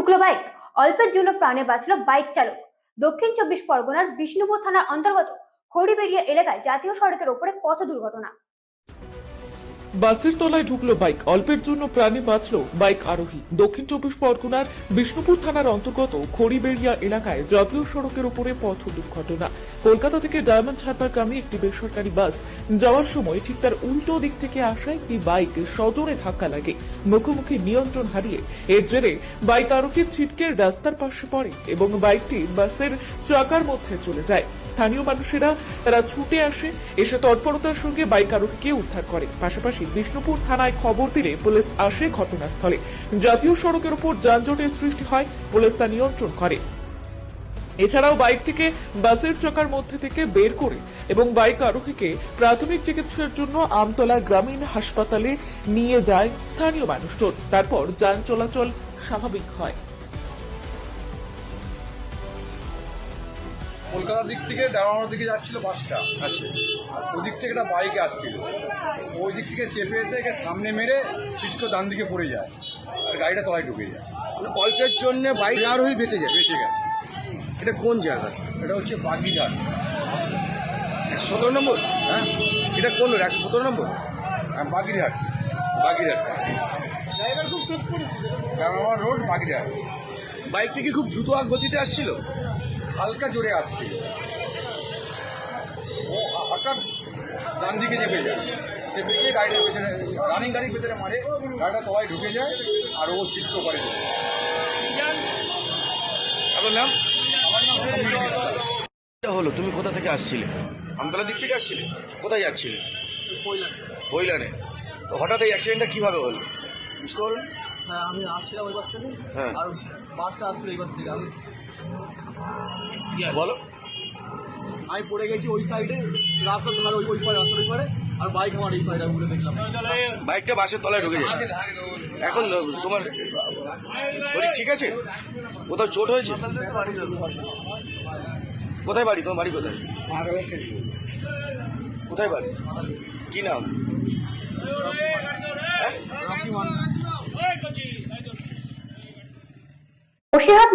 ঢুকলো বাইক, অল্পের জন্য প্রাণে বাঁচলো বাইক চালক। দক্ষিণ চব্বিশ পরগনার বিষ্ণুপুর থানার অন্তর্গত খড়িবেড়িয়া এলাকায় জাতীয় সড়কের ওপরে পথ দুর্ঘটনা। বাসের তলায় ঢুকলো বাইক, অল্পের জন্য প্রাণে বাঁচলো বাইক আরোহী। দক্ষিণ চব্বিশ পরগনার বিষ্ণুপুর থানার অন্তর্গত খড়িবেড়িয়া এলাকায় জাতীয় সড়কের উপরে পথ দুর্ঘটনা। কলকাতা থেকে ডায়মন্ড হারবারগামী একটি বেসরকারি বাস যাওয়ার সময় ঠিক তার উল্টো দিক থেকে আসা একটি বাইক সজোরে ধাক্কা লাগে, মুখোমুখি নিয়ন্ত্রণ হারিয়ে এর জেরে বাইক আরোহী ছিটকে রাস্তার পাশে পড়ে এবং বাইকটি বাসের চাকার মধ্যে চলে যায়। স্থানীয় মানুষেরা তারা ছুটে এসে তৎপরতার সঙ্গে বাইক আরোহীকে উদ্ধার করে। পাশাপাশি বিষ্ণুপুর থানায় খবর দিলে পুলিশ আসে ঘটনাস্থলে। জাতীয় সড়কের উপর যানজটের সৃষ্টি হয়, পুলিশ তা নিয়ন্ত্রণ করে। এছাড়াও বাইকটিকে বাসের চাকার মধ্যে থেকে বের করে এবং বাইক আরোহীকে প্রাথমিক চিকিৎসার জন্য আমতলা গ্রামীণ হাসপাতালে নিয়ে যায় স্থানীয় মানুষজন। তারপর যান চলাচল স্বাভাবিক হয়। কলকাতার দিক থেকে ডায়মন্ডের দিকে যাচ্ছিল বাসটা, আচ্ছা, ওদিক থেকে একটা বাইকে আসছিল, ওই দিক থেকে চেপে এসে একে সামনে মেরে ছিটকে ডান দিকে পড়ে যায় আর গাড়িটা তলায় ঢুকে যায়। অল্পের জন্য বাইক আরোহী বেঁচে গেছে। গেছে। এটা কোন জায়গা? এটা হচ্ছে বাগিঘাট। 117 নম্বর? হ্যাঁ, এটা কোন road? 117 number? Bagirhat. Bagirhat. Driver খুব সেফ করেছিল। Diamond road, Bagirhat. বাইকটি কি খুব দ্রুত গতিতে আসছিল? হালকা জোরে আসছিল, ও হঠাৎ ডান দিকে চেপে যায়, চেপে গিয়ে গাড়িটার পেছনে, রানিং গাড়ির পেছনে মারে, গাড়িটা তলায় ঢুকে যায় আর ও ছিটকে করে দেবে। আপনার নাম? আমার নাম সমীর মিত্র। এটা হলো, তুমি কোথা থেকে আসছিলে? আমতলা দিক থেকে আসছিলে? কোথায় যাচ্ছিলে? বইলানে। তো হঠাৎ এই অ্যাক্সিডেন্টটা কিভাবে হলো বুঝতে পারলেন? হ্যাঁ, আমি আসছিলাম ওই বাস থেকে, হ্যাঁ। আর বাসটা আসছিল এই বাস থেকে। বলো। আমি পড়ে গেছি ওই সাইডে, রাস্তার ধারে, ওই পারে, রাস্তার ওই পারে, আর বাইক আমার এই সাইডে ঘুরে দেখলাম। বাইকটা বাসের তলায় ঢুকে যায়। এখন তোমার শরীর ঠিক আছে? কোথাও চোট হয়েছে? কোথায় বাড়ি? তোমার বাড়ি কোথায়? কোথায় বাড়ি? কি নাম? বসিরহাট